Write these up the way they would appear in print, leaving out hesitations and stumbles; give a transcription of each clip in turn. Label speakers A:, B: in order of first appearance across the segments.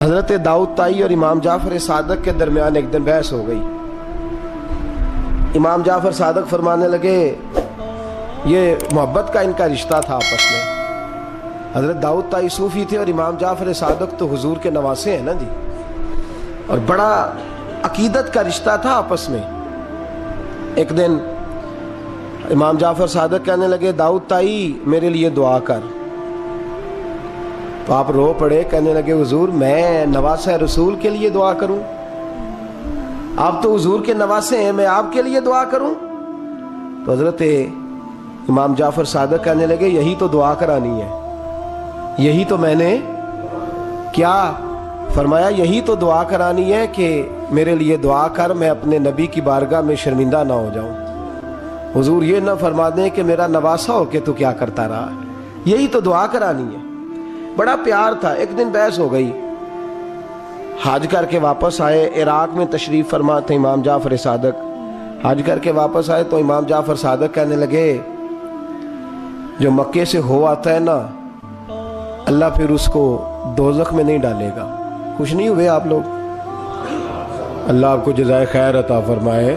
A: حضرت داؤد طائی اور امام جعفر صادق کے درمیان ایک دن بحث ہو گئی۔ امام جعفر صادق فرمانے لگے یہ محبت کا ان کا رشتہ تھا آپس میں۔ حضرت داؤد طائی صوفی تھے اور امام جعفر صادق تو حضور کے نواسے ہیں نا جی، اور بڑا عقیدت کا رشتہ تھا آپس میں۔ ایک دن امام جعفر صادق کہنے لگے داؤد طائی میرے لیے دعا کر، تو آپ رو پڑے، کہنے لگے حضور میں نواسہ رسول کے لیے دعا کروں؟ آپ تو حضور کے نواسے ہیں، میں آپ کے لیے دعا کروں؟ تو حضرت امام جعفر صادق کہنے لگے یہی تو دعا کرانی ہے، یہی تو میں نے کیا فرمایا، یہی تو دعا کرانی ہے کہ میرے لیے دعا کر، میں اپنے نبی کی بارگاہ میں شرمندہ نہ ہو جاؤں۔ حضور یہ نہ فرما دیں کہ میرا نواسا ہو کہ تو کیا کرتا رہا، یہی تو دعا کرانی ہے۔ بڑا پیار تھا۔ ایک دن بحث ہو گئی، حج کر کے واپس آئے، عراق میں تشریف فرما تھے امام جعفر صادق۔ حج کر کے واپس آئے تو امام جعفر صادق کہنے لگے جو مکے سے ہو آتا ہے نا، اللہ پھر اس کو دوزخ میں نہیں ڈالے گا۔ خوش نہیں ہوئے آپ لوگ؟ اللہ آپ کو جزائے خیر عطا فرمائے۔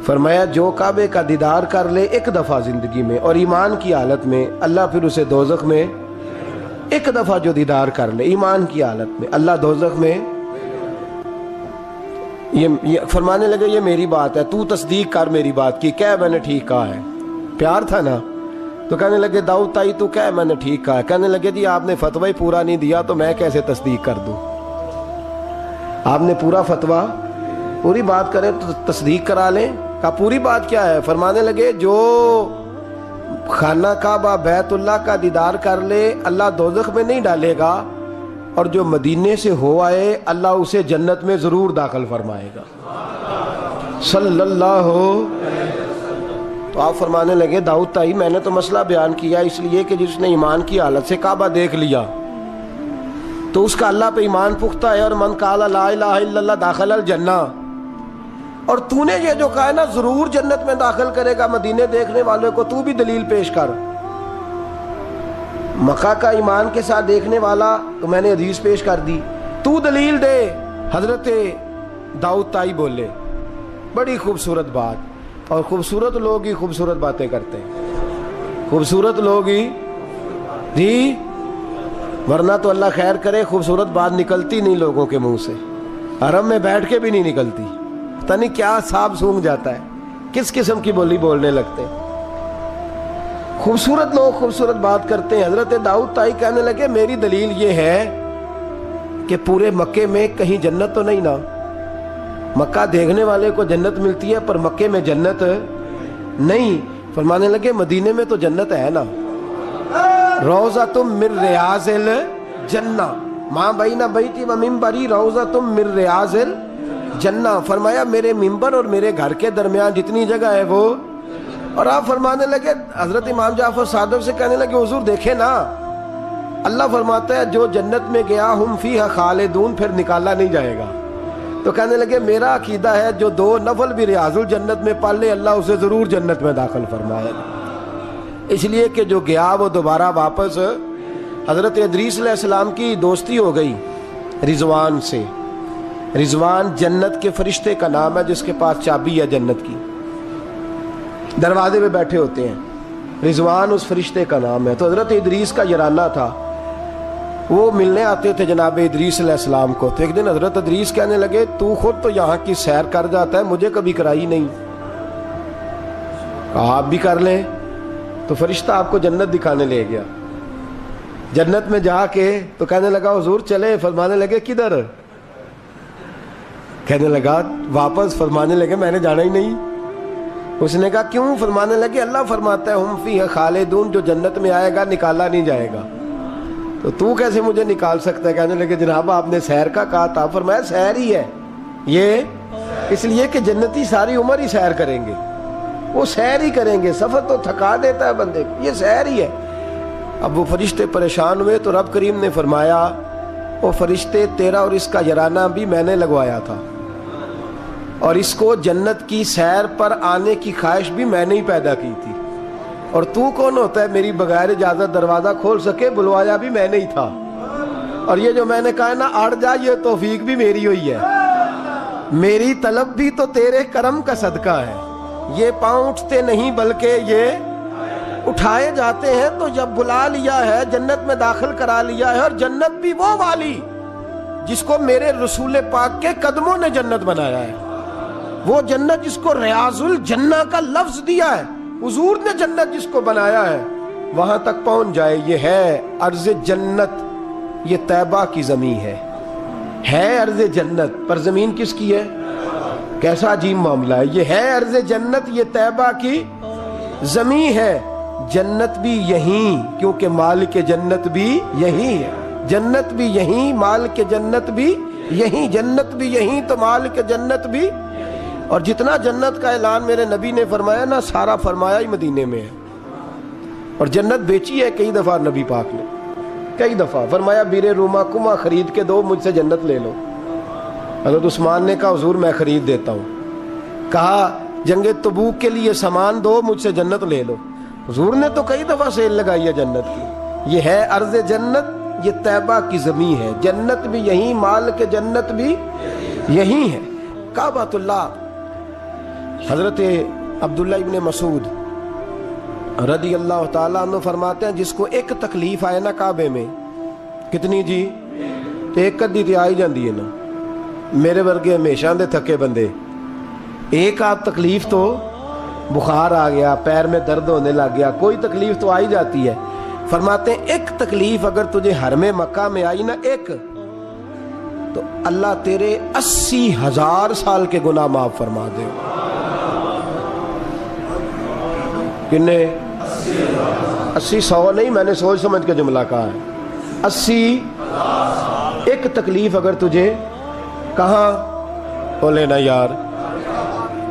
A: فرمایا جو کعبے کا دیدار کر لے ایک دفعہ زندگی میں اور ایمان کی حالت میں، اللہ پھر اسے دوزخ میں، ایک دفعہ جو دیدار کر لے ایمان کی حالت میں، اللہ دوزخ میں۔ یہ فرمانے لگے یہ میری بات ہے، تو تصدیق کر میری بات کی، کہہ میں نے ٹھیک کہا ہے۔ پیار تھا نا، تو کہنے لگے داؤد طائی تو کہہ میں نے ٹھیک کہا ہے۔ کہنے لگے جی آپ نے فتوی پورا نہیں دیا تو میں کیسے تصدیق کر دوں؟ آپ نے پورا فتویٰ، پوری بات کریں تو تصدیق کرا لیں۔ کہا پوری بات کیا ہے؟ فرمانے لگے جو خانہ کعبہ بیت اللہ کا دیدار کر لے اللہ دوزخ میں نہیں ڈالے گا، اور جو مدینے سے ہو آئے اللہ اسے جنت میں ضرور داخل فرمائے گا صلی اللہ۔ تو آپ فرمانے لگے داؤد طائی میں نے تو مسئلہ بیان کیا اس لیے کہ جس نے ایمان کی حالت سے کعبہ دیکھ لیا تو اس کا اللہ پہ ایمان پختہ ہے، اور من قال لا الہ الا اللہ داخل الجنہ۔ اور تو نے یہ جو کہا ہے نا ضرور جنت میں داخل کرے گا مدینے دیکھنے والوں کو، تو بھی دلیل پیش کر۔ مکہ کا ایمان کے ساتھ دیکھنے والا تو میں نے حدیث پیش کر دی، تو دلیل دے۔ حضرت داؤد طائی بولے بڑی خوبصورت بات، اور خوبصورت لوگ ہی خوبصورت باتیں کرتے ہیں، خوبصورت لوگ ہی جی، ورنہ تو اللہ خیر کرے خوبصورت بات نکلتی نہیں لوگوں کے منہ سے، حرم میں بیٹھ کے بھی نہیں نکلتی، پتہ نہیں کیا سانپ سونگ جاتا ہے، کس قسم کی بولی بولنے لگتے ہیں۔ خوبصورت لوگ خوبصورت بات کرتے ہیں۔ حضرت داؤد طائی کہنے لگے میری دلیل یہ ہے کہ پورے مکے میں کہیں جنت تو نہیں نا، مکہ دیکھنے والے کو جنت ملتی ہے پر مکے میں جنت نہیں۔ فرمانے لگے مدینے میں تو جنت ہے نا، روضۃ من ریاض الجنہ، ماں بین بیتی و منبری روضۃ من ریاض الجنہ۔ فرمایا میرے منبر اور میرے گھر کے درمیان جتنی جگہ ہے وہ، اور آپ فرمانے لگے حضرت امام جعفر صادق سے کہنے لگے حضور دیکھیں نا، اللہ فرماتا ہے جو جنت میں گیا ہم فیہا خالدون، پھر نکالا نہیں جائے گا۔ تو کہنے لگے میرا عقیدہ ہے جو دو نفل بھی ریاض الجنت میں پڑھ لے اللہ اسے ضرور جنت میں داخل فرمائے گا، اس لیے کہ جو گیا وہ دوبارہ واپس۔ حضرت ادریس علیہ السلام کی دوستی ہو گئی رضوان سے۔ رضوان جنت کے فرشتے کا نام ہے جس کے پاس چابی ہے جنت کی، دروازے پہ بیٹھے ہوتے ہیں، رضوان اس فرشتے کا نام ہے۔ تو حضرت ادریس کا یارانہ تھا، وہ ملنے آتے تھے جناب ادریس علیہ السلام کو۔ تو ایک دن حضرت ادریس کہنے لگے تو خود تو یہاں کی سیر کر جاتا ہے، مجھے کبھی کرائی نہیں، آپ بھی کر لیں۔ تو فرشتہ آپ کو جنت دکھانے لے گیا، جنت میں جا کے تو کہنے لگا حضور چلے، فرمانے لگے کدھر؟ کہنے لگا واپس، فرمانے لگے میں نے جانا ہی نہیں۔ اس نے کہا کیوں؟ فرمانے لگے اللہ فرماتا ہے ہم فیہا خالدون، جو جنت میں آئے گا نکالا نہیں جائے گا، تو کیسے مجھے نکال سکتا ہے؟ کہنے لگے جناب آپ نے سیر کا کہا تھا۔ فرمایا سیر ہی ہے یہ، اس لیے کہ جنتی ساری عمر ہی سیر کریں گے، وہ سیر ہی کریں گے، سفر تو تھکا دیتا ہے بندے کو، یہ سیر ہی ہے۔ اب وہ فرشتے پریشان ہوئے تو رب کریم نے فرمایا وہ فرشتے تیرا اور اس کا یارانہ بھی میں نے لگوایا تھا، اور اس کو جنت کی سیر پر آنے کی خواہش بھی میں نے ہی پیدا کی تھی، اور تو کون ہوتا ہے میری بغیر اجازت دروازہ کھول سکے؟ بلوایا بھی میں نے ہی تھا۔ اور یہ جو میں نے کہا نا اڑ جا، یہ توفیق بھی میری ہوئی ہے، میری طلب بھی تو تیرے کرم کا صدقہ ہے۔ یہ پاؤں اٹھتے نہیں بلکہ یہ اٹھائے جاتے ہیں، تو جب بلا لیا ہے جنت میں داخل کرا لیا ہے، اور جنت بھی وہ والی جس کو میرے رسول پاک کے قدموں نے جنت بنایا ہے، وہ جنت جس کو ریاض الجنہ کا لفظ دیا ہے، حضور نے جنت جس کو بنایا ہے، وہاں تک پہنچ جائے۔ یہ ہے ارض جنت، یہ طیبہ کی زمین ہے ارض جنت، پر زمین کس کی ہے؟ کیسا عجیب معاملہ ہے، یہ ہے ارض جنت، یہ طیبہ کی زمین ہے۔ جنت بھی یہیں، کیونکہ مالک جنت بھی یہیں ہے، جنت بھی یہیں، مالک جنت بھی یہیں، جنت بھی یہیں تو مالک جنت بھی۔ اور جتنا جنت کا اعلان میرے نبی نے فرمایا نا، سارا فرمایا ہی مدینے میں ہے۔ اور جنت بیچی ہے کئی دفعہ نبی پاک نے، کئی دفعہ فرمایا بیر روما کما خرید کے دو، مجھ سے جنت لے لو۔ حضرت عثمان نے کہا حضور میں خرید دیتا ہوں۔ کہا جنگ تبوک کے لیے سامان دو، مجھ سے جنت لے لو۔ حضور نے تو کئی دفعہ سیل لگائی ہے جنت کی۔ یہ ہے ارض جنت، یہ طیبہ کی زمین ہے، جنت بھی یہیں، مالک جنت بھی یہیں ہے۔ کعبۃ اللہ، حضرت عبداللہ ابن مسعود رضی اللہ تعالیٰ عنہ فرماتے ہیں جس کو ایک تکلیف آئے نا کعبے میں، کتنی جی؟ تو ایک کدی تے آئی جاندی ہے نا، میرے ورگے ہمیشہ دے تھکے بندے، ایک آدھ تکلیف تو بخار آ گیا، پیر میں درد ہونے لگ گیا، کوئی تکلیف تو آئی جاتی ہے۔ فرماتے ہیں ایک تکلیف اگر تجھے حرم مکہ میں آئی نا، ایک، تو اللہ تیرے 80,000 سال کے گناہ معاف فرما دے۔ کتنے؟ 80، 100 نہیں، میں نے سوچ سمجھ کے جملہ کہا ہے، 80۔ ایک تکلیف اگر تجھے کہاں بولے نا یار،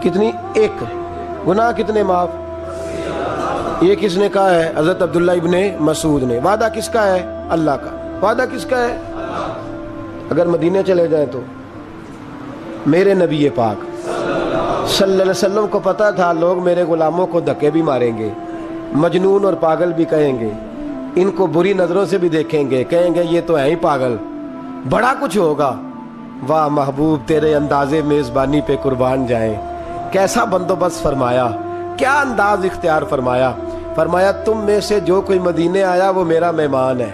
A: کتنی؟ ایک، گناہ کتنے معاف؟ یہ کس نے کہا ہے؟ حضرت عبداللہ ابن مسعود نے۔ وعدہ کس کا ہے؟ اللہ کا۔ وعدہ کس کا ہے؟ اگر مدینے چلے جائیں تو میرے نبی پاک صلی اللہ علیہ وسلم کو پتا تھا لوگ میرے غلاموں کو دھکے بھی ماریں گے، مجنون اور پاگل بھی کہیں گے، ان کو بری نظروں سے بھی دیکھیں گے، کہیں گے یہ تو ہے ہی پاگل، بڑا کچھ ہوگا۔ واہ محبوب تیرے انداز میزبانی پہ قربان جائیں، کیسا بندوبست فرمایا، کیا انداز اختیار فرمایا۔ فرمایا تم میں سے جو کوئی مدینے آیا وہ میرا مہمان ہے۔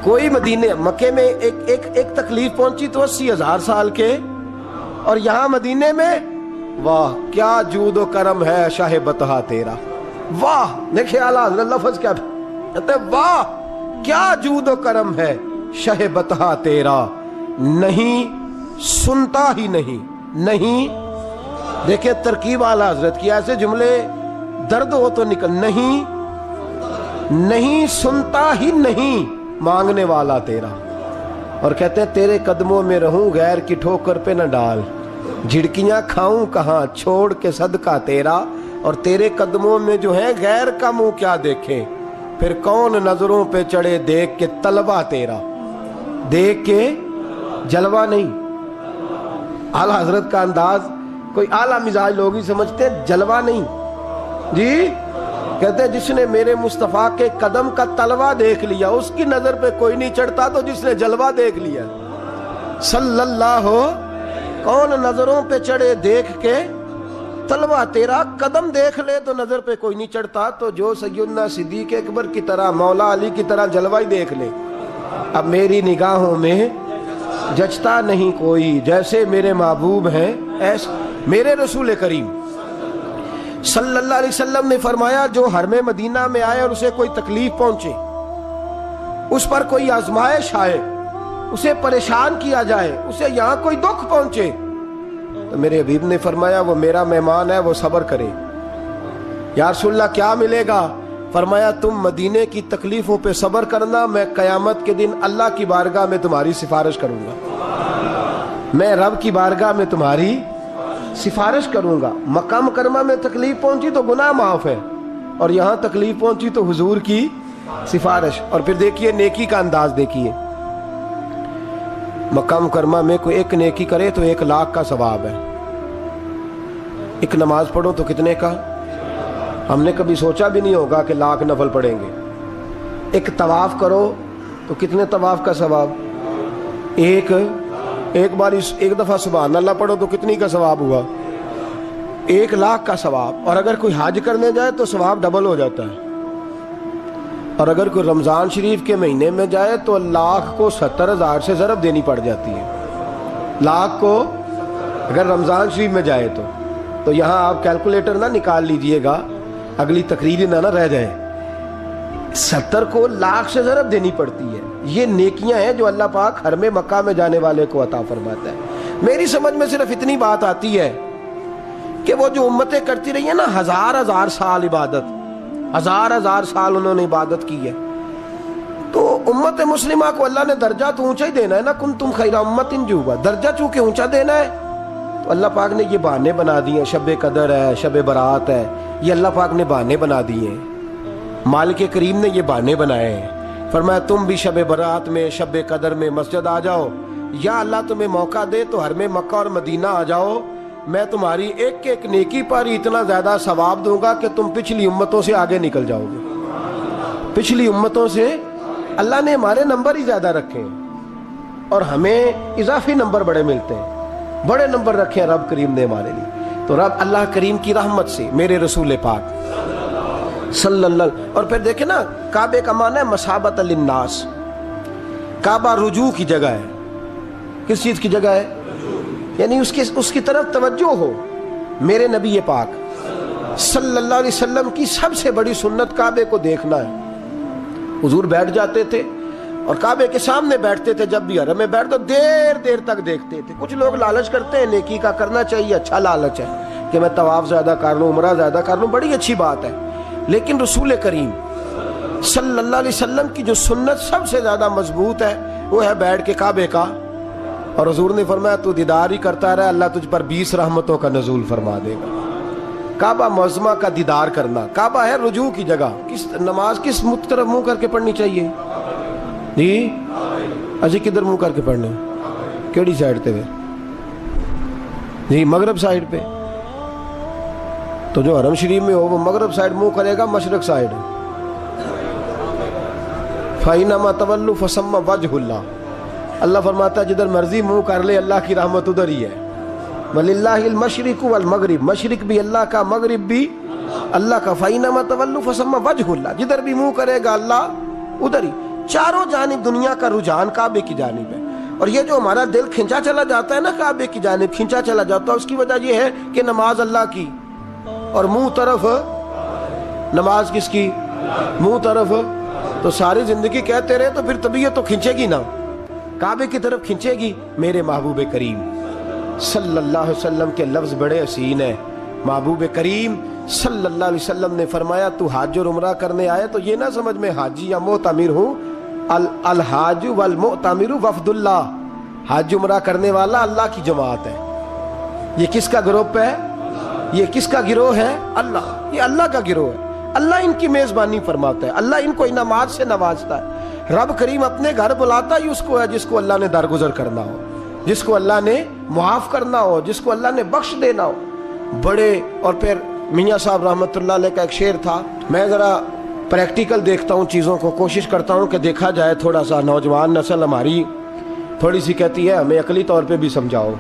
A: کوئی مدینے مکے میں ایک تکلیف پہنچی تو 80,000 سال کے، اور یہاں مدینے میں واہ کیا جود و کرم ہے شاہ بطحہ تیرا۔ واہ دیکھیں اعلیٰ حضرت لفظ کیا کہتے ہیں، واہ کیا جود و کرم ہے شاہ بطحہ تیرا، نہیں سنتا ہی نہیں دیکھیں ترکیب اعلیٰ حضرت کی، ایسے جملے درد ہو تو نکل، نہیں سنتا ہی نہیں مانگنے والا تیرا، اور کہتے ہیں تیرے قدموں میں رہوں غیر کی ٹھوکر پہ نہ ڈال، جھڑکیاں کھاؤں کہاں چھوڑ کے صدقہ تیرا، اور تیرے قدموں میں جو ہے غیر کا منہ کیا دیکھیں، پھر کون نظروں پہ چڑھے دیکھ کے طلبہ تیرا، دیکھ کے جلوہ نہیں۔ اعلیٰ حضرت کا انداز کوئی اعلیٰ مزاج لوگ ہی سمجھتے ہیں، جلوہ نہیں جی، کہتے ہیں جس نے میرے مصطفیٰ کے قدم کا تلوہ دیکھ لیا اس کی نظر پہ کوئی نہیں چڑھتا، تو جس نے جلوہ دیکھ لیا صلی اللہ ہو، کون نظروں پہ چڑھے دیکھ کے تلوہ تیرا، قدم دیکھ لے تو نظر پہ کوئی نہیں چڑھتا، تو جو سیدنا صدیق اکبر کی طرح مولا علی کی طرح جلوہ ہی دیکھ لے۔ اب میری نگاہوں میں جچتا نہیں کوئی، جیسے میرے محبوب ہیں ایسے میرے رسول کریم صلی اللہ علیہ وسلم نے فرمایا جو حرم مدینہ میں آئے اور اسے کوئی تکلیف پہنچے، اس پر کوئی آزمائش آئے، اسے پریشان کیا جائے، اسے یہاں کوئی دکھ پہنچے، تو میرے حبیب نے فرمایا وہ میرا مہمان ہے، وہ صبر کرے۔ یا رسول اللہ کیا ملے گا؟ فرمایا تم مدینے کی تکلیفوں پہ صبر کرنا، میں قیامت کے دن اللہ کی بارگاہ میں تمہاری سفارش کروں گا، میں رب کی بارگاہ میں تمہاری سفارش کروں گا۔ مکہ مکرمہ میں تکلیف پہنچی تو گناہ معاف ہے، اور یہاں تکلیف پہنچی تو حضور کی سفارش۔ اور پھر دیکھیے نیکی کا انداز دیکھیے، مکہ مکرمہ میں کوئی ایک نیکی کرے تو 1,00,000 کا ثواب ہے، ایک نماز پڑھو تو کتنے کا؟ ہم نے کبھی سوچا بھی نہیں ہوگا کہ 1,00,000 نفل پڑھیں گے۔ ایک طواف کرو تو کتنے طواف کا ثواب؟ ایک بار ایک دفعہ سبحان اللہ پڑھو تو کتنی کا ثواب ہوا؟ 1,00,000 کا ثواب. اور اگر کوئی حج کرنے جائے تو ثواب ڈبل ہو جاتا ہے. اور اگر کوئی رمضان شریف کے مہینے میں جائے تو 1,00,000 کو 70,000 سے ضرب دینی پڑ جاتی ہے. 1,00,000 کو اگر رمضان شریف میں جائے تو یہاں آپ کیلکولیٹر نہ نکال لیجئے گا، اگلی تقریر نہ رہ جائے. 70 کو 1,00,000 سے ضرب دینی پڑتی ہے. یہ نیکیاں ہیں جو اللہ پاک حرم مکہ میں جانے والے کو عطا فرماتا ہے. میری سمجھ میں صرف اتنی بات آتی ہے کہ وہ جو امتیں کرتی رہی ہیں نا، 1000 سال عبادت، 1000 سال انہوں نے عبادت کی ہے، تو امت مسلمہ کو اللہ نے درجہ تو اونچا ہی دینا ہے نا. کنتم خیر امت جوبا، درجہ چونکہ اونچا دینا ہے تو اللہ پاک نے یہ بہانے بنا دیے. شب قدر ہے، شب برات ہے، یہ اللہ پاک نے بہانے بنا دیے ہیں. مالک کریم نے یہ بہانے بنائے ہیں. فرمایا تم بھی شب برات میں، شب قدر میں مسجد آ جاؤ، یا اللہ تمہیں موقع دے تو حرم مکہ اور مدینہ آ جاؤ. میں تمہاری ایک ایک نیکی پر اتنا زیادہ ثواب دوں گا کہ تم پچھلی امتوں سے آگے نکل جاؤ گے. پچھلی امتوں سے اللہ نے ہمارے نمبر ہی زیادہ رکھے ہیں اور ہمیں اضافی نمبر بڑے ملتے ہیں. بڑے نمبر رکھے ہیں رب کریم نے ہمارے لیے. تو رب اللہ کریم کی رحمت سے میرے رسول پاک صلی اللہ. اور پھر دیکھیں نا، کعبے کا معنی ہے مسابت للناس. کعبہ رجوع کی جگہ ہے. کس چیز کی جگہ ہے؟ یعنی اس کی طرف توجہ ہو. میرے نبی پاک صلی اللہ علیہ وسلم کی سب سے بڑی سنت کعبے کو دیکھنا ہے. حضور بیٹھ جاتے تھے اور کعبے کے سامنے بیٹھتے تھے. جب بھی حرم میں بیٹھ تو دیر تک دیکھتے تھے. کچھ لوگ لالچ کرتے ہیں، نیکی کا کرنا چاہیے، اچھا لالچ ہے کہ میں طواف زیادہ کر لوں، عمرہ زیادہ کر لوں، بڑی اچھی بات ہے. لیکن رسول کریم صلی اللہ علیہ وسلم کی جو سنت سب سے زیادہ مضبوط ہے وہ ہے بیٹھ کے کعبے کا. اور حضور نے فرمایا تو دیدار ہی کرتا رہا، اللہ تجھ پر 20 رحمتوں کا نزول فرما دے گا. کعبہ معظمہ کا دیدار کرنا. کعبہ ہے رجوع کی جگہ. نماز کس طرف منہ کر کے پڑھنی چاہیے جی؟ اجی کدھر منہ کر کے پڑھنے؟ کیڑی سائڈ تے جی؟ مغرب سائڈ پہ. تو جو حرم شریف میں ہو وہ مغرب سائڈ منہ کرے گا، مشرق سائڈ. فَإِنَّمَا تَوَلُّوا فَثَمَّ وَجْهُ اللَّهِ. اللہ فرماتا ہے جدھر مرضی منہ کر لے اللہ کی رحمت ادھر ہی ہے. وَلِلَّهِ الْمَشْرِقُ وَالْمَغْرِبُ، مشرق بھی اللہ کا، مغرب بھی اللہ کا. فَإِنَّمَا تَوَلُّوا فَثَمَّ وَجْهُ اللَّهِ، جدھر بھی منہ کرے گا اللہ ادھر ہی. چاروں جانب دنیا کا رجحان کعبے کی جانب ہے. اور یہ جو ہمارا دل کھنچا چلا جاتا ہے نا کعبے کی جانب، کھنچا چلا جاتا ہے، اس کی وجہ یہ ہے کہ نماز اللہ کی اور منہ طرف نماز کس کی؟ منہ طرف. تو ساری زندگی کہتے رہے تو پھر طبیعت تو کھنچے گی نا، کعبے کی طرف کھنچے گی. میرے محبوب کریم صلی اللہ علیہ وسلم کے لفظ بڑے حسین ہیں. محبوب کریم صلی اللہ علیہ وسلم نے فرمایا تو حج اور عمرہ کرنے آئے تو یہ نہ سمجھ میں حاجی یا معتمر ہوں. الحاج والمعتمر وفد اللہ. حج عمرہ کرنے والا اللہ کی جماعت ہے. یہ کس کا گروپ ہے؟ یہ کس کا گروہ ہے؟ اللہ. یہ اللہ کا گروہ ہے. اللہ ان کی میزبانی فرماتا ہے، اللہ ان کو انعامات سے نوازتا ہے. رب کریم اپنے گھر بلاتا ہی اس کو ہے جس کو اللہ نے درگزر کرنا ہو، جس کو اللہ نے معاف کرنا ہو، جس کو اللہ نے بخش دینا ہو. بڑے. اور پھر میاں صاحب رحمۃ اللہ علیہ کا ایک شعر تھا. میں ذرا پریکٹیکل دیکھتا ہوں چیزوں کو، کوشش کرتا ہوں کہ دیکھا جائے تھوڑا سا. نوجوان نسل ہماری تھوڑی سی کہتی ہے ہمیں عقلی طور پہ بھی سمجھاؤ.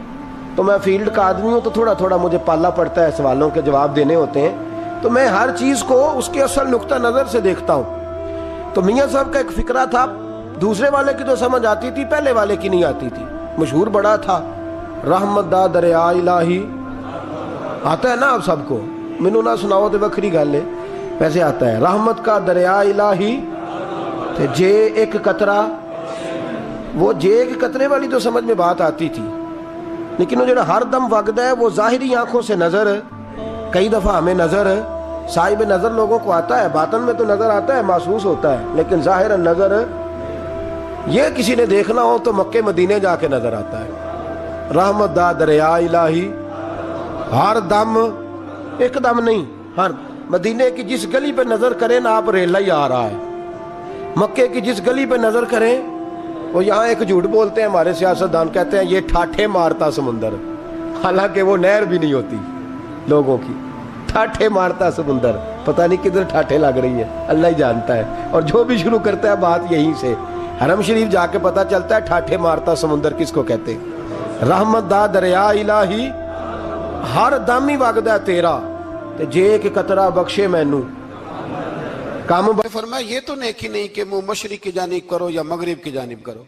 A: تو میں فیلڈ کا آدمی ہوں تو تھوڑا تھوڑا مجھے پالا پڑتا ہے، سوالوں کے جواب دینے ہوتے ہیں، تو میں ہر چیز کو اس کے اصل نقطہ نظر سے دیکھتا ہوں. تو میاں صاحب کا ایک فقرہ تھا، دوسرے والے کی تو سمجھ آتی تھی، پہلے والے کی نہیں آتی تھی. مشہور بڑا تھا، رحمت دا دریا الہی. آتا ہے نا آپ سب کو؟ مینوں نہ سناؤ تو بکری گل ہے، ویسے آتا ہے. رحمت کا دریا الہی تے جے ایک قطرہ. وہ جے ایک قطرے والی تو سمجھ میں بات آتی تھی، لیکن وہ جو ہر دم وگدا ہے وہ ظاہری آنکھوں سے نظر، کئی دفعہ ہمیں نظر، صاحب نظر لوگوں کو آتا ہے، باطن میں تو نظر آتا ہے، محسوس ہوتا ہے، لیکن ظاہر نظر یہ کسی نے دیکھنا ہو تو مکے مدینے جا کے نظر آتا ہے. رحمت دا دریا الہی ہر دم، ایک دم نہیں، ہر مدینے کی جس گلی پہ نظر کریں نا آپ ریلا ہی آ رہا ہے. مکے کی جس گلی پہ نظر کریں، وہ یہاں ایک جھوٹ بولتے ہیں ہمارے سیاستدان، کہتے ہیں یہ ٹھاٹھے مارتا سمندر، حالانکہ وہ نہر بھی نہیں ہوتی لوگوں کی. ٹھاٹھے مارتا سمندر، پتہ نہیں کدھر ٹھاٹھے لگ رہی ہے، اللہ ہی جانتا ہے. اور جو بھی شروع کرتا ہے بات یہیں سے. حرم شریف جا کے پتہ چلتا ہے ٹھاٹھے مارتا سمندر کس کو کہتے ہیں. رحمت دا دریا الہی ہر دم ہی وگدا تیرا تے جے کہ قطرہ بخشے مینوں کام. فرمایا یہ تو نیکی نہیں کہ منہ مشرق کی جانب کرو یا مغرب کی جانب کرو.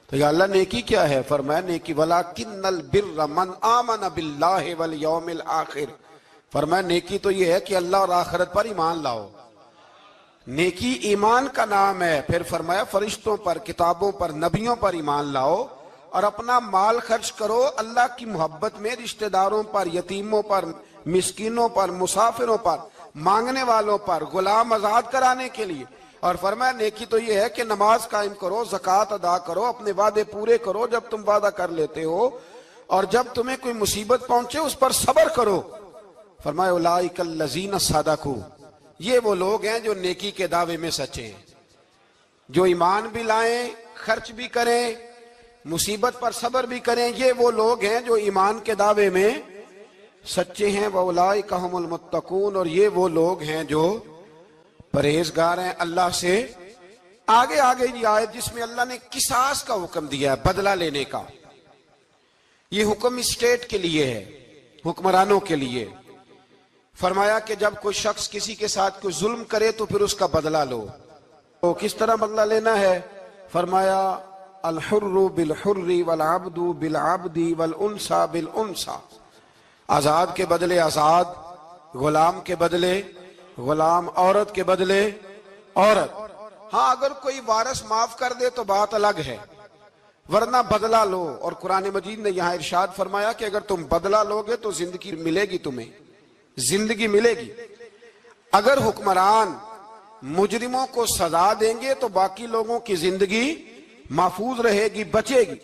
A: تو یا اللہ نیکی کیا ہے؟ فرمایا نیکی وَلَكِنَّ الْبِرَّ مَنْ آمَنَ بِاللَّهِ وَالْيَوْمِ الْآخِرِ. فرمایا نیکی تو یہ ہے کہ اللہ اور آخرت پر ایمان لاؤ. نیکی ایمان کا نام ہے. پھر فرمایا فرشتوں پر، کتابوں پر، نبیوں پر ایمان لاؤ اور اپنا مال خرچ کرو اللہ کی محبت میں، رشتہ داروں پر، یتیموں پر، مسکینوں پر، مسافروں پر، مانگنے والوں پر، غلام آزاد کرانے کے لیے. اور فرمایا نیکی تو یہ ہے کہ نماز قائم کرو، زکوٰۃ ادا کرو، اپنے وعدے پورے کرو جب تم وعدہ کر لیتے ہو، اور جب تمہیں کوئی مصیبت پہنچے اس پر صبر کرو. فرمایا اولئک الذین صدقوا، یہ وہ لوگ ہیں جو نیکی کے دعوے میں سچے ہیں، جو ایمان بھی لائیں، خرچ بھی کریں، مصیبت پر صبر بھی کریں. یہ وہ لوگ ہیں جو ایمان کے دعوے میں سچے ہیں. وَأُولَئِكَ هُمُ الْمُتَّقُونَ، اور یہ وہ لوگ ہیں جو پرہیزگار ہیں اللہ سے. آگے یہ آیت جس میں اللہ نے قصاص کا حکم دیا ہے، بدلہ لینے کا. یہ حکم اسٹیٹ کے لیے ہے، حکمرانوں کے لیے. فرمایا کہ جب کوئی شخص کسی کے ساتھ کوئی ظلم کرے تو پھر اس کا بدلہ لو. تو کس طرح بدلہ لینا ہے؟ فرمایا الحر بالحر والعبد بالعبد والانثى بالانثى، آزاد کے بدلے آزاد، غلام کے بدلے غلام، عورت کے بدلے عورت. ہاں اگر کوئی وارث معاف کر دے تو بات الگ ہے، ورنہ بدلہ لو. اور قرآن مجید نے یہاں ارشاد فرمایا کہ اگر تم بدلہ لوگے تو زندگی ملے گی، تمہیں زندگی ملے گی. اگر حکمران مجرموں کو سزا دیں گے تو باقی لوگوں کی زندگی محفوظ رہے گی، بچے گی.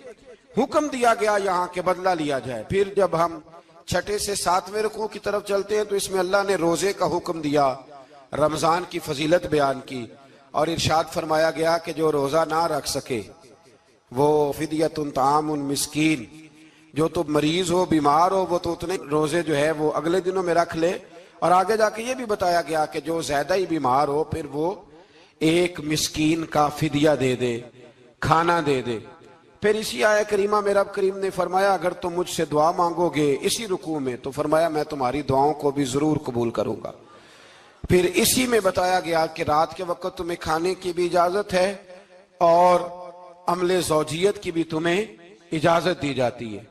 A: حکم دیا گیا یہاں کہ بدلہ لیا جائے. پھر جب ہم 6 سے 7ویں رکوع کی طرف چلتے ہیں تو اس میں اللہ نے روزے کا حکم دیا، رمضان کی فضیلت بیان کی، اور ارشاد فرمایا گیا کہ جو روزہ نہ رکھ سکے وہ فدیۃ طعام مسکین، جو تو مریض ہو، بیمار ہو، وہ تو اتنے روزے جو ہے وہ اگلے دنوں میں رکھ لے. اور آگے جا کے یہ بھی بتایا گیا کہ جو زیادہ ہی بیمار ہو پھر وہ ایک مسکین کا فدیہ دے دے، کھانا دے دے. پھر اسی آیہ کریمہ میں رب کریم نے فرمایا اگر تم مجھ سے دعا مانگو گے اسی رکوع میں تو فرمایا میں تمہاری دعاؤں کو بھی ضرور قبول کروں گا. پھر اسی میں بتایا گیا کہ رات کے وقت تمہیں کھانے کی بھی اجازت ہے اور عمل زوجیت کی بھی تمہیں اجازت دی جاتی ہے.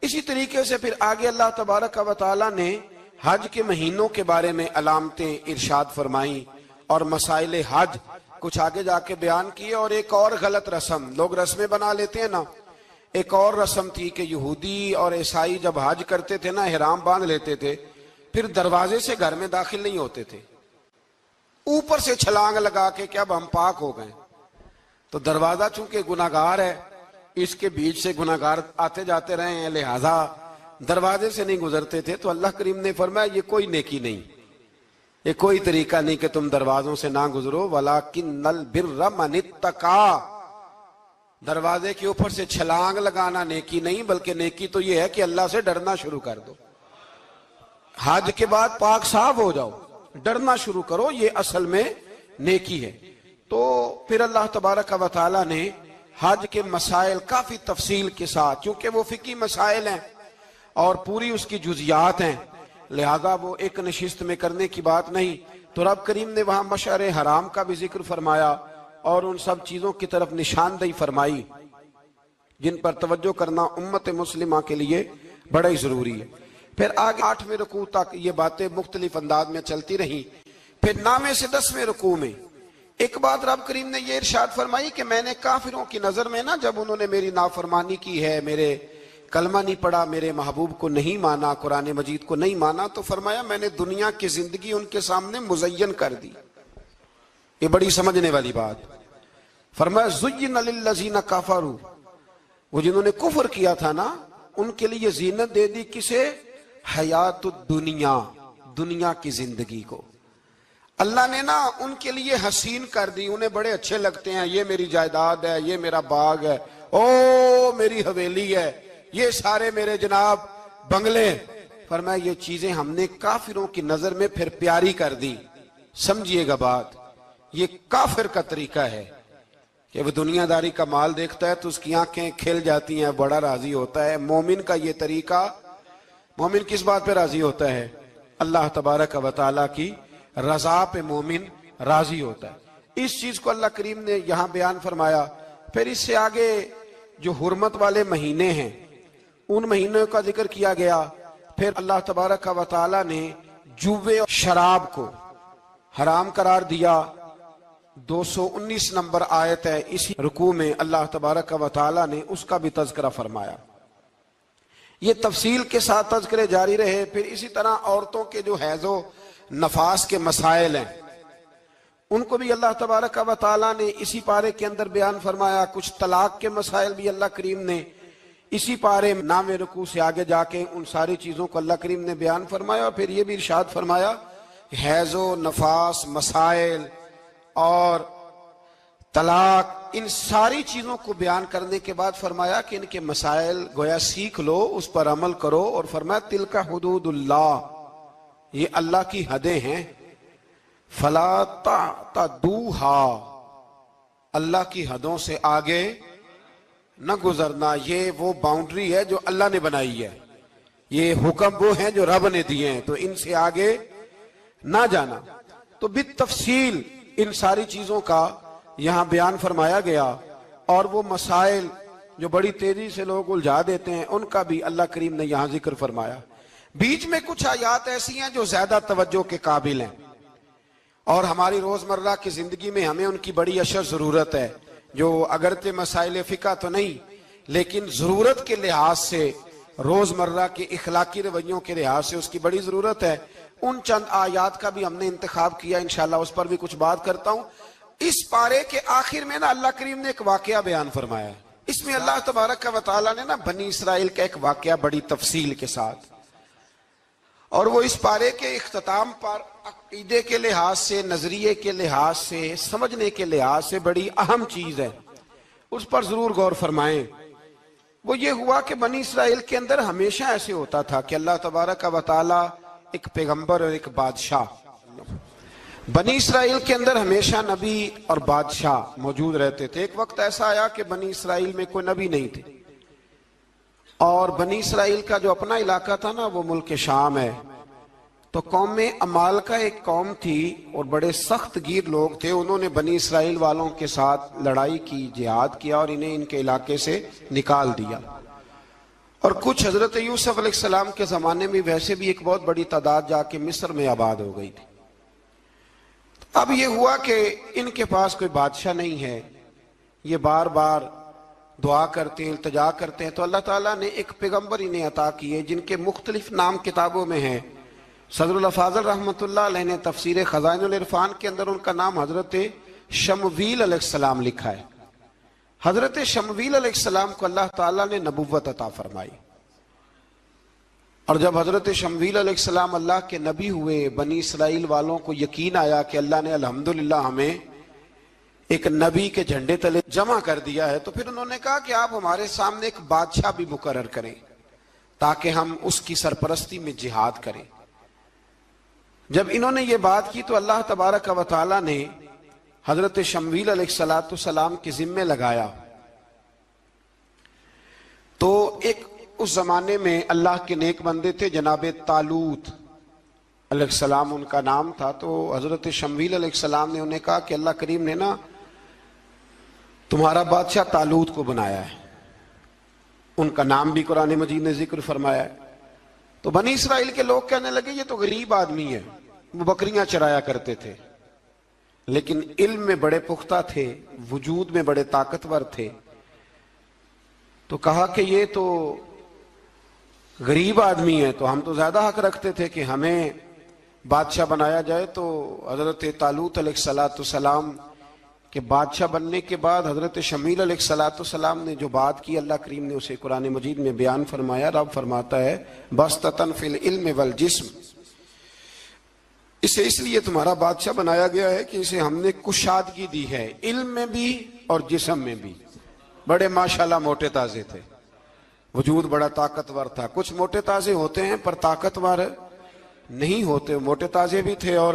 A: اسی طریقے سے پھر آگے اللہ تبارک و تعالیٰ نے حج کے مہینوں کے بارے میں علامتیں ارشاد فرمائیں اور مسائل حج کچھ آگے جا کے بیان کیے. اور ایک اور غلط رسم لوگ رسمیں بنا لیتے ہیں نا، ایک اور رسم تھی کہ یہودی اور عیسائی جب حج کرتے تھے نا، احرام باندھ لیتے تھے، پھر دروازے سے گھر میں داخل نہیں ہوتے تھے، اوپر سے چھلانگ لگا کے کہ اب ہم پاک ہو گئے. تو دروازہ چونکہ گناہگار ہے، اس کے بیچ سے گناہگار آتے جاتے رہے ہیں، لہذا دروازے سے نہیں گزرتے تھے. تو اللہ کریم نے فرمایا یہ کوئی نیکی نہیں، یہ کوئی طریقہ نہیں کہ تم دروازوں سے نہ گزرو. وَلَكِنَّ الْبِرَّ مَنِ اتَّقَىٰ، دروازے کے اوپر سے چھلانگ لگانا نیکی نہیں، بلکہ نیکی تو یہ ہے کہ اللہ سے ڈرنا شروع کر دو. حج کے بعد پاک صاف ہو جاؤ، ڈرنا شروع کرو، یہ اصل میں نیکی ہے. تو پھر اللہ تبارک و تعالیٰ نے حج کے مسائل کافی تفصیل کے ساتھ، چونکہ وہ فقہی مسائل ہیں اور پوری اس کی جزیات ہیں، لہذا وہ ایک نشست میں کرنے کی بات نہیں. تو رب کریم نے وہاں مشعر حرام کا بھی ذکر فرمایا اور ان سب چیزوں کی طرف نشاندہی فرمائی جن پر توجہ کرنا امت مسلمہ کے لیے بڑا ہی ضروری ہے. پھر آگے 8ویں رکوع تک یہ باتیں مختلف انداز میں چلتی رہیں. پھر 9ویں سے 10ویں رکوع میں ایک بات رب کریم نے یہ ارشاد فرمائی کہ میں نے کافروں کی نظر میں نا، جب انہوں نے میری نافرمانی کی ہے، میرے کلمہ نہیں پڑھا، میرے محبوب کو نہیں مانا، قرآن مجید کو نہیں مانا، تو فرمایا میں نے دنیا کی زندگی ان کے سامنے مزین کر دی. یہ بڑی سمجھنے والی بات. فرمایا زین للذین کفروا، وہ جنہوں نے کفر کیا تھا نا ان کے لیے زینت دے دی کسے؟ حیات الدنیا، دنیا کی زندگی کو اللہ نے نا ان کے لیے حسین کر دی. انہیں بڑے اچھے لگتے ہیں، یہ میری جائیداد ہے، یہ میرا باغ ہے، او میری حویلی ہے، یہ سارے میرے جناب بنگلے. فرمایا یہ چیزیں ہم نے کافروں کی نظر میں پھر پیاری کر دی. سمجھیے گا بات، یہ کافر کا طریقہ ہے کہ
B: کہ وہ دنیا داری کا مال دیکھتا ہے تو اس کی آنکھیں کھل جاتی ہیں, بڑا راضی ہوتا ہے. مومن کا یہ طریقہ, مومن کس بات پہ راضی ہوتا ہے؟ اللہ تبارک و تعالیٰ کی رضا پہ مومن راضی ہوتا ہے. اس چیز کو اللہ کریم نے یہاں بیان فرمایا. پھر اس سے آگے جو حرمت والے مہینے ہیں ان مہینوں کا ذکر کیا گیا. پھر اللہ تبارک و تعالیٰ نے جوے اور شراب کو حرام قرار دیا. 219 نمبر آیت ہے, اسی رکوع میں اللہ تبارک و تعالیٰ نے اس کا بھی تذکرہ فرمایا. یہ تفصیل کے ساتھ تذکرے جاری رہے. پھر اسی طرح عورتوں کے جو حیض و نفاس کے مسائل ہیں ان کو بھی اللہ تبارک و تعالیٰ نے اسی پارے کے اندر بیان فرمایا. کچھ طلاق کے مسائل بھی اللہ کریم نے اسی پارے 9ویں رکوع سے آگے جا کے ان ساری چیزوں کو اللہ کریم نے بیان فرمایا. اور پھر یہ بھی ارشاد فرمایا حیض و نفاس مسائل اور طلاق, ان ساری چیزوں کو بیان کرنے کے بعد فرمایا کہ ان کے مسائل گویا سیکھ لو, اس پر عمل کرو. اور فرمایا تلک حدود اللہ, یہ اللہ کی حدیں ہیں. فلا تعتدوها, اللہ کی حدوں سے آگے نہ گزرنا. یہ وہ باؤنڈری ہے جو اللہ نے بنائی ہے, یہ حکم وہ ہیں جو رب نے دیے ہیں, تو ان سے آگے نہ جانا. تو بالتفصیل ان ساری چیزوں کا یہاں بیان فرمایا گیا. اور وہ مسائل جو بڑی تیزی سے لوگ الجھا دیتے ہیں ان کا بھی اللہ کریم نے یہاں ذکر فرمایا. بیچ میں کچھ آیات ایسی ہیں جو زیادہ توجہ کے قابل ہیں اور ہماری روزمرہ کی زندگی میں ہمیں ان کی بڑی اشد ضرورت ہے, جو اگرچہ مسائل فقہ تو نہیں لیکن ضرورت کے لحاظ سے, روزمرہ کے اخلاقی رویوں کے لحاظ سے اس کی بڑی ضرورت ہے. ان چند آیات کا بھی ہم نے انتخاب کیا, انشاءاللہ اس پر بھی کچھ بات کرتا ہوں. اس پارے کے آخر میں نا اللہ کریم نے ایک واقعہ بیان فرمایا ہے. اس میں اللہ تبارک و تعالیٰ نے نا بنی اسرائیل کا ایک واقعہ بڑی تفصیل کے ساتھ, اور وہ اس پارے کے اختتام پر عقیدے کے لحاظ سے, نظریے کے لحاظ سے, سمجھنے کے لحاظ سے بڑی اہم چیز ہے, اس پر ضرور غور فرمائیں. وہ یہ ہوا کہ بنی اسرائیل کے اندر ہمیشہ ایسے ہوتا تھا کہ اللہ تبارک و تعالیٰ ایک پیغمبر اور ایک بادشاہ, بنی اسرائیل کے اندر ہمیشہ نبی اور بادشاہ موجود رہتے تھے. ایک وقت ایسا آیا کہ بنی اسرائیل میں کوئی نبی نہیں تھے, اور بنی اسرائیل کا جو اپنا علاقہ تھا نا وہ ملک شام ہے. تو قوم عمال کا ایک قوم تھی اور بڑے سخت گیر لوگ تھے. انہوں نے بنی اسرائیل والوں کے ساتھ لڑائی کی, جہاد کیا اور انہیں ان کے علاقے سے نکال دیا. اور کچھ حضرت یوسف علیہ السلام کے زمانے میں ویسے بھی ایک بہت بڑی تعداد جا کے مصر میں آباد ہو گئی تھی. اب یہ ہوا کہ ان کے پاس کوئی بادشاہ نہیں ہے, یہ بار بار دعا کرتے ہیں, التجا کرتے ہیں. تو اللہ تعالیٰ نے ایک پیغمبر انہیں عطا کیے جن کے مختلف نام کتابوں میں ہیں. صدر الافاضل رحمۃ اللہ علیہ نے تفسیر خزائن العرفان کے اندر ان کا نام حضرت شمویل علیہ السلام لکھا ہے. حضرت شمویل علیہ السلام کو اللہ تعالیٰ نے نبوت عطا فرمائی, اور جب حضرت شمویل علیہ السلام اللہ کے نبی ہوئے, بنی اسرائیل والوں کو یقین آیا کہ اللہ نے الحمدللہ ہمیں ایک نبی کے جھنڈے تلے جمع کر دیا ہے, تو پھر انہوں نے کہا کہ آپ ہمارے سامنے ایک بادشاہ بھی مقرر کریں تاکہ ہم اس کی سرپرستی میں جہاد کریں. جب انہوں نے یہ بات کی تو اللہ تبارک و تعالیٰ نے حضرت شمویل علیہ السلام کے ذمے لگایا. تو ایک اس زمانے میں اللہ کے نیک بندے تھے جناب طالوت علیہ السلام ان کا نام تھا. تو حضرت شمویل علیہ السلام نے انہیں کہا کہ اللہ کریم نے نا تمہارا بادشاہ طالوت کو بنایا ہے. ان کا نام بھی قرآن مجید نے ذکر فرمایا ہے. تو بنی اسرائیل کے لوگ کہنے لگے یہ تو غریب آدمی ہے, وہ بکریاں چرایا کرتے تھے لیکن علم میں بڑے پختہ تھے, وجود میں بڑے طاقتور تھے. تو کہا کہ یہ تو غریب آدمی ہے, تو ہم تو زیادہ حق رکھتے تھے کہ ہمیں بادشاہ بنایا جائے. تو حضرت طالوت علیہ السلام کے بادشاہ بننے کے بعد حضرت شمویل علیہ السلام نے جو بات کی اللہ کریم نے اسے قرآن مجید میں بیان فرمایا. رب فرماتا ہے بسطتاً فی العلم والجسم, اسے اس لیے تمہارا بادشاہ بنایا گیا ہے کہ اسے ہم نے کشادگی دی ہے, علم میں بھی اور جسم میں بھی. بڑے ماشاءاللہ موٹے تازے تھے, وجود بڑا طاقتور تھا. کچھ موٹے تازے ہوتے ہیں پر طاقتور نہیں ہوتے, موٹے تازے بھی تھے اور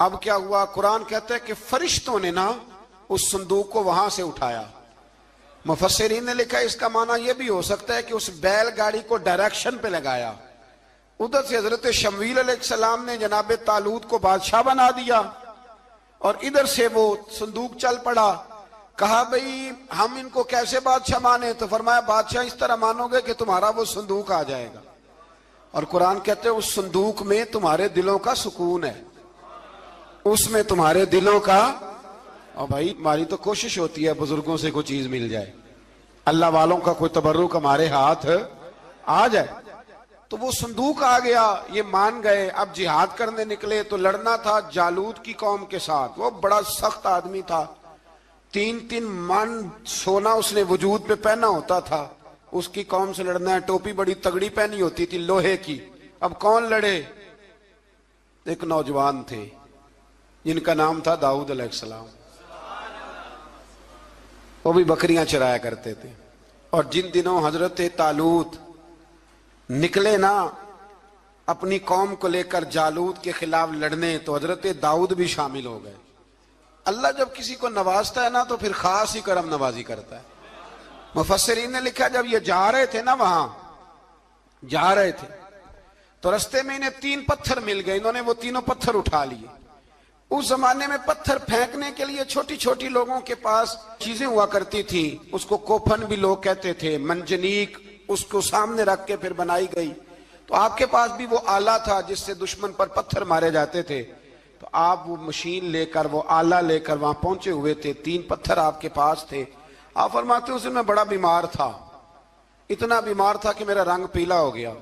B: اب کیا ہوا؟ قرآن کہتا ہے کہ فرشتوں نے نا اس صندوق کو وہاں سے اٹھایا. مفسرین نے لکھا اس کا معنی یہ بھی ہو سکتا ہے کہ اس بیل گاڑی کو ڈائریکشن پہ لگایا. ادھر سے حضرت شمویل علیہ السلام نے جناب طالوت کو بادشاہ بنا دیا اور ادھر سے وہ صندوق چل پڑا. کہا بھئی ہم ان کو کیسے بادشاہ مانے؟ تو فرمایا بادشاہ اس طرح مانو گے کہ تمہارا وہ صندوق آ جائے گا. اور قرآن کہتے ہیں اس صندوق میں تمہارے دلوں کا سکون ہے, اس میں تمہارے دلوں کا. اور بھائی ہماری تو کوشش ہوتی ہے بزرگوں سے کوئی چیز مل جائے, اللہ والوں کا کوئی تبرک ہمارے ہاتھ آ جائے. تو وہ صندوق آ گیا, یہ مان گئے. اب جہاد کرنے نکلے تو لڑنا تھا جالوت کی قوم کے ساتھ. وہ بڑا سخت آدمی تھا, 3 من سونا اس نے وجود پہ پہنا ہوتا تھا. اس کی قوم سے لڑنا ہے, ٹوپی بڑی تگڑی پہنی ہوتی تھی لوہے کی. اب کون لڑے؟ ایک نوجوان تھے جن کا نام تھا داؤد علیہ السلام. وہ بھی بکریاں چرایا کرتے تھے. اور جن دنوں حضرت طالوت نکلے نا اپنی قوم کو لے کر جالوت کے خلاف لڑنے, تو حضرت داؤد بھی شامل ہو گئے. اللہ جب کسی کو نوازتا ہے نا تو پھر خاص ہی کرم نوازی کرتا ہے. مفسرین نے لکھا جب یہ جا رہے تھے نا, وہاں جا رہے تھے تو رستے میں انہیں 3 پتھر مل گئے. انہوں نے وہ تینوں پتھر اٹھا لیے. اس زمانے میں پتھر پھینکنے کے لیے چھوٹی چھوٹی لوگوں کے پاس چیزیں ہوا کرتی تھی. اس کو کوپھن بھی لوگ کہتے تھے, منجنیق, اس کو سامنے رکھ کے پھر بنائی گئی. تو آپ کے پاس بھی وہ آلہ تھا جس سے دشمن پر پتھر مارے جاتے تھے. تو آپ وہ مشین لے کر, وہ آلہ لے کر وہاں پہنچے ہوئے تھے. 3 پتھر آپ کے پاس تھے. آپ فرماتے ہیں اس دن میں بڑا بیمار تھا, اتنا بیمار تھا کہ میرا رنگ پیلا ہو گیا.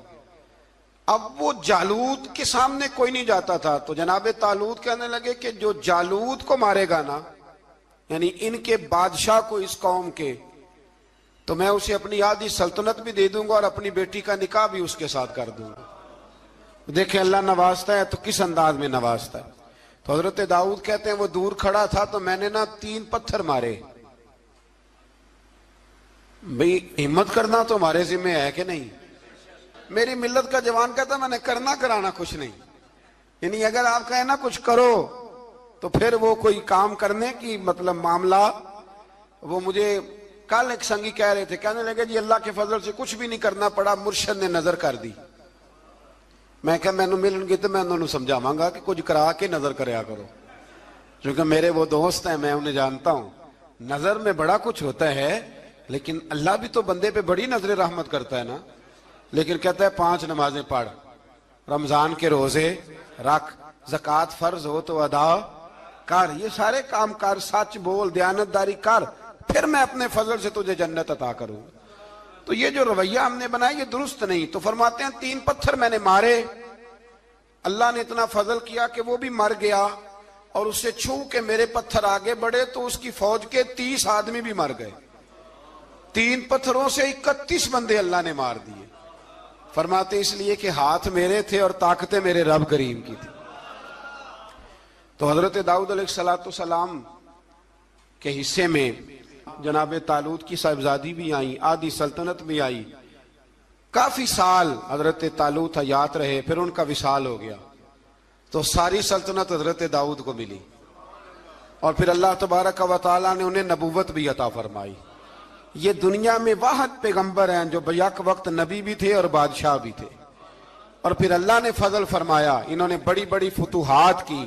B: اب وہ جالوت کے سامنے کوئی نہیں جاتا تھا. تو جناب طالوت کہنے لگے کہ جو جالوت کو مارے گا نا, یعنی ان کے بادشاہ کو اس قوم کے, تو میں اسے اپنی آدھی سلطنت بھی دے دوں گا اور اپنی بیٹی کا نکاح بھی اس کے ساتھ کر دوں گا. دیکھیں اللہ نوازتا ہے تو کس انداز میں نوازتا ہے. تو حضرت داؤد کہتے ہیں وہ دور کھڑا تھا تو میں نے نا 3 پتھر مارے. بھئی ہمت کرنا تو ہمارے ذمہ ہے کہ نہیں؟ میری ملت کا جوان کہتا ہے میں نے کرنا کرانا کچھ نہیں. یعنی اگر آپ کہیں نا کچھ کرو تو پھر وہ کوئی کام کرنے کی مطلب معاملہ. وہ مجھے کل ایک سنگی کہہ رہے تھے, کہنے لگے جی اللہ کے فضل سے کچھ بھی نہیں کرنا پڑا, مرشد نے نظر کر دی. میں کہا میں ملن گی تو میں انہوں نے سمجھاواں گا کہ کچھ کرا کے نظر کریا کرو, کیونکہ میرے وہ دوست ہیں, میں انہیں جانتا ہوں. نظر میں بڑا کچھ ہوتا ہے لیکن اللہ بھی تو بندے پہ بڑی نظر رحمت کرتا ہے نا. لیکن کہتا ہے 5 نمازیں پڑھ, رمضان کے روزے رکھ, زکوٰۃ فرض ہو تو ادا کر, یہ سارے کام کر, سچ بول, دیانتداری کر, پھر میں اپنے فضل سے تجھے جنت عطا کروں. تو یہ جو رویہ ہم نے بنایا یہ درست نہیں. تو فرماتے ہیں 3 پتھر میں نے مارے, اللہ نے اتنا فضل کیا کہ وہ بھی مر گیا, اور اس سے چھو کے میرے پتھر آگے بڑھے تو اس کی فوج کے 30 آدمی بھی مر گئے. 3 پتھروں سے 31 بندے اللہ نے مار دیے. فرماتے اس لیے کہ ہاتھ میرے تھے اور طاقتیں میرے رب کریم کی تھی. تو حضرت داؤد علیہ السلام کے حصے میں جناب طالوت کی صاحبزادی بھی آئی, آدھی سلطنت بھی آئی. کافی سال حضرت طالوت حیات رہے, پھر ان کا وصال ہو گیا. تو ساری سلطنت حضرت داؤد کو ملی, اور پھر اللہ تبارک و تعالیٰ نے انہیں نبوت بھی عطا فرمائی. یہ دنیا میں واحد پیغمبر ہیں جو بیک وقت نبی بھی تھے اور بادشاہ بھی تھے. اور پھر اللہ نے فضل فرمایا, انہوں نے بڑی بڑی فتوحات کی.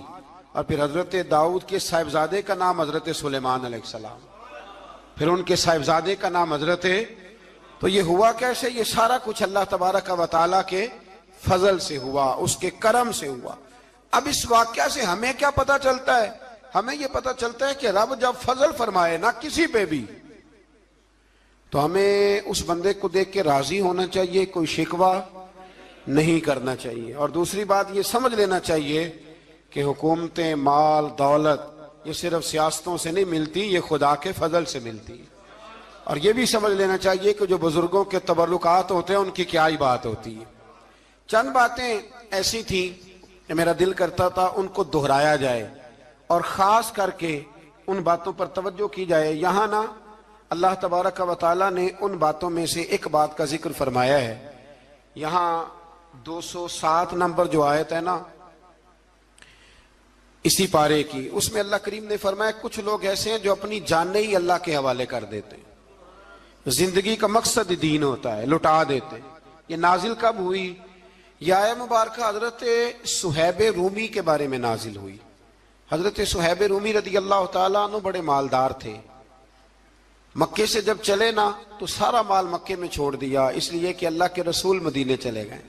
B: اور پھر حضرت داؤد کے صاحبزادے کا نام حضرت سلیمان علیہ السلام, پھر ان کے صاحبزادے کا نام حضرت. تو یہ ہوا کیسے؟ یہ سارا کچھ اللہ تبارک و تعالیٰ کے فضل سے ہوا, اس کے کرم سے ہوا. اب اس واقعہ سے ہمیں کیا پتا چلتا ہے؟ ہمیں یہ پتا چلتا ہے کہ رب جب فضل فرمائے نا کسی پہ بھی, تو ہمیں اس بندے کو دیکھ کے راضی ہونا چاہیے, کوئی شکوہ نہیں کرنا چاہیے. اور دوسری بات یہ سمجھ لینا چاہیے کہ حکومتیں, مال, دولت یہ صرف سیاستوں سے نہیں ملتی, یہ خدا کے فضل سے ملتی. اور یہ بھی سمجھ لینا چاہیے کہ جو بزرگوں کے تبرکات ہوتے ہیں ان کی کیا ہی بات ہوتی ہے. چند باتیں ایسی تھیں کہ میرا دل کرتا تھا ان کو دہرایا جائے, اور خاص کر کے ان باتوں پر توجہ کی جائے. یہاں نا اللہ تبارک و تعالیٰ نے ان باتوں میں سے ایک بات کا ذکر فرمایا ہے. یہاں 207 نمبر جو آیت ہے نا, اسی پارے کی، اس میں اللہ کریم نے فرمایا کچھ لوگ ایسے ہیں جو اپنی جانیں ہی اللہ کے حوالے کر دیتے ہیں، زندگی کا مقصد دین ہوتا ہے، لٹا دیتے ہیں۔ یہ نازل کب ہوئی؟ یہ آیہ مبارکہ حضرت صہیب رومی کے بارے میں نازل ہوئی۔ حضرت صہیب رومی رضی اللہ تعالیٰ عنہ بڑے مالدار تھے، مکے سے جب چلے نا تو سارا مال مکے میں چھوڑ دیا، اس لیے کہ اللہ کے رسول مدینے چلے گئے۔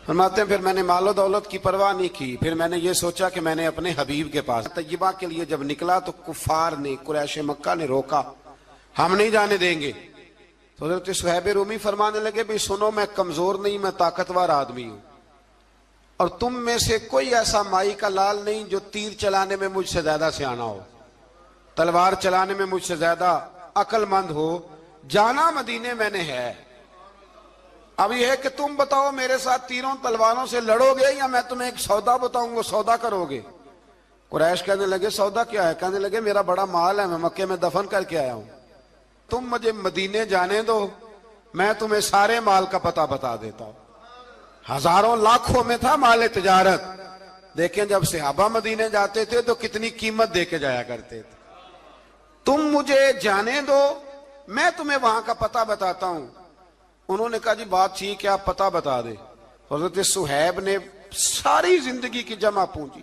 B: فرماتے ہیں پھر میں نے مال و دولت کی پرواہ نہیں کی، پھر میں نے یہ سوچا کہ میں نے اپنے حبیب کے پاس طیبہ کے لیے جب نکلا تو کفار نے، قریش مکہ نے روکا، ہم نہیں جانے دیں گے۔ تو حضرت صہیب رومی فرمانے لگے بھی سنو، میں کمزور نہیں، میں طاقتور آدمی ہوں، اور تم میں سے کوئی ایسا مائی کا لال نہیں جو تیر چلانے میں مجھ سے زیادہ سیانا ہو، تلوار چلانے میں مجھ سے زیادہ عقل مند ہو، جانا مدینے میں نے ہے۔ اب یہ ہے کہ تم بتاؤ میرے ساتھ تیروں تلواروں سے لڑو گے یا میں تمہیں ایک سودا بتاؤں، وہ سودا کرو گے؟ قریش کہنے لگے سودا کیا ہے؟ کہنے لگے میرا بڑا مال ہے، میں مکے میں دفن کر کے آیا ہوں، تم مجھے مدینے جانے دو، میں تمہیں سارے مال کا پتہ بتا دیتا ہوں۔ ہزاروں لاکھوں میں تھا مال تجارت، دیکھیں جب صحابہ مدینے جاتے تھے تو کتنی قیمت دے کے جایا کرتے تھے۔ تم مجھے جانے دو، میں تمہیں وہاں کا پتہ بتاتا ہوں۔ انہوں نے کہا جی بات ٹھیک ہے، آپ پتہ بتا دیں۔ حضرت صہیب نے ساری زندگی کی جمع پونجی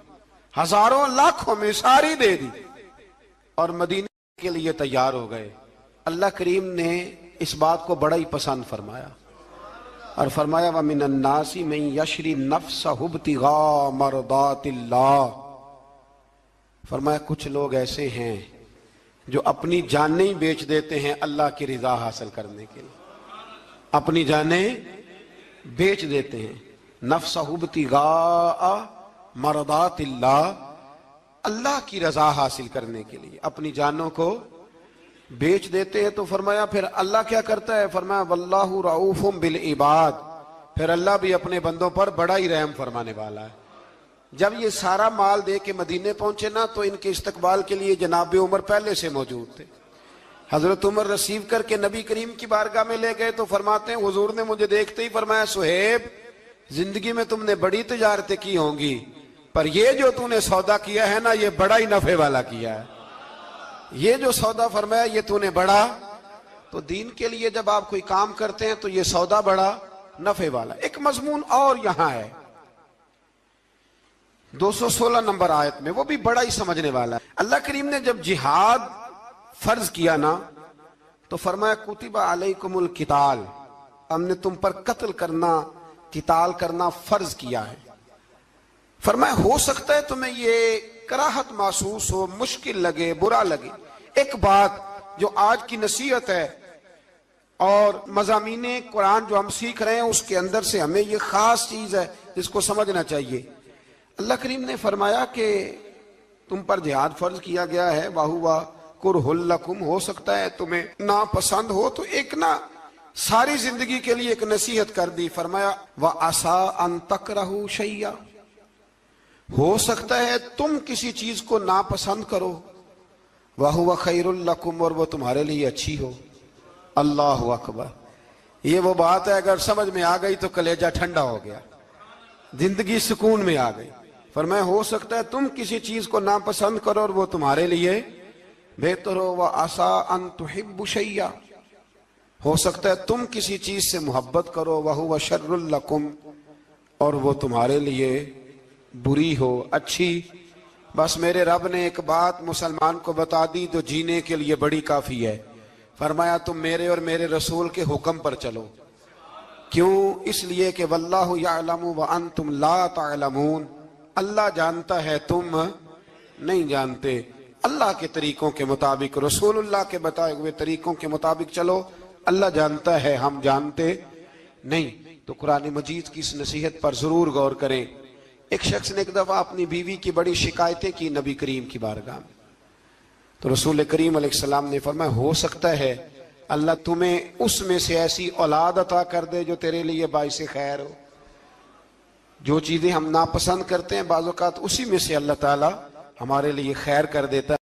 B: ہزاروں لاکھوں میں ساری دے دی اور مدینے کے لیے تیار ہو گئے۔ اللہ کریم نے اس بات کو بڑا ہی پسند فرمایا اور فرمایا وَمِنَ النَّاسِ مَن يَشْرِي نَفْسَهُ ابْتِغَاءَ مَرْضَاتِ اللَّهِ، فرمایا کچھ لوگ ایسے ہیں جو اپنی جانیں ہی بیچ دیتے ہیں اللہ کی رضا حاصل کرنے کے لیے، اپنی جانیں بیچ دیتے ہیں، نَفْسَهُ ابْتِغَاءَ مَرْضَاتِ اللَّهِ، اللہ کی رضا حاصل کرنے کے لیے اپنی جانوں کو بیچ دیتے ہیں۔ تو فرمایا پھر اللہ کیا کرتا ہے؟ فرمایا واللہ رؤوف بالعباد، پھر اللہ بھی اپنے بندوں پر بڑا ہی رحم فرمانے والا ہے۔ جب یہ سارا مال دے کے مدینے پہنچے نا تو ان کے استقبال کے لیے جناب عمر پہلے سے موجود تھے۔ حضرت عمر ریسیو کر کے نبی کریم کی بارگاہ میں لے گئے تو فرماتے ہیں حضور نے مجھے دیکھتے ہی فرمایا صہیب زندگی میں تم نے بڑی تجارتیں کی ہوں گی، پر یہ جو تم نے سودا کیا ہے نا یہ بڑا ہی نفع والا کیا ہے، یہ جو سودا فرمایا یہ تو نے بڑا۔ تو دین کے لیے جب آپ کوئی کام کرتے ہیں تو یہ سودا بڑا نفع والا۔ ایک مضمون اور یہاں ہے 216 نمبر آیت میں، وہ بھی بڑا ہی سمجھنے والا ہے۔ اللہ کریم نے جب جہاد فرض کیا نا تو فرمایا کتب علیکم القتال، ہم نے تم پر قتل کرنا، قتال کرنا فرض کیا ہے۔ فرمایا ہو سکتا ہے تمہیں یہ کراہت محسوس ہو، مشکل لگے، برا لگے۔ ایک بات جو آج کی نصیحت ہے اور مضامین قرآن جو ہم سیکھ رہے ہیں اس کے اندر سے ہمیں یہ خاص چیز ہے جس کو سمجھنا چاہیے۔ اللہ کریم نے فرمایا کہ تم پر جہاد فرض کیا گیا ہے، وَهُوَ كُرْهٌ لَكُمْ، ہو سکتا ہے تمہیں ناپسند ہو، تو ایک نا ساری زندگی کے لیے ایک نصیحت کر دی۔ فرمایا وَعَسَىٰ أَن تَكْرَهُوا شَيْئًا، ہو سکتا ہے تم کسی چیز کو ناپسند کرو، وَهُوَ خَيْرٌ لَكُمْ، اور وہ تمہارے لیے اچھی ہو۔ اللہ اکبر، یہ وہ بات ہے اگر سمجھ میں آ گئی تو کلیجہ ٹھنڈا ہو گیا، زندگی سکون میں آ گئی۔ فرمایا ہو سکتا ہے تم کسی چیز کو ناپسند کرو اور وہ تمہارے لیے بہتر ہو۔ وَعَسَىٰ أَن تُحِبُّوا شَيْئًا، ہو سکتا ہے تم کسی چیز سے محبت کرو، وَهُوَ شَرٌّ لَكُمْ، اور وہ تمہارے لیے بری ہو، اچھی۔ بس میرے رب نے ایک بات مسلمان کو بتا دی تو جینے کے لیے بڑی کافی ہے۔ فرمایا تم میرے اور میرے رسول کے حکم پر چلو۔ کیوں؟ اس لیے کہ واللہ یعلم وانتم لا تعلمون، اللہ جانتا ہے تم نہیں جانتے۔ اللہ کے طریقوں کے مطابق، رسول اللہ کے بتائے ہوئے طریقوں کے مطابق چلو، اللہ جانتا ہے ہم جانتے نہیں۔ تو قرآن مجید کی اس نصیحت پر ضرور غور کریں۔ ایک شخص نے ایک دفعہ اپنی بیوی کی بڑی شکایتیں کی نبی کریم کی بارگاہ میں، تو رسول کریم علیہ السلام نے فرمایا ہو سکتا ہے اللہ تمہیں اس میں سے ایسی اولاد عطا کر دے جو تیرے لیے باعث خیر ہو۔ جو چیزیں ہم ناپسند کرتے ہیں بعض اوقات اسی میں سے اللہ تعالی ہمارے لیے خیر کر دیتا ہے۔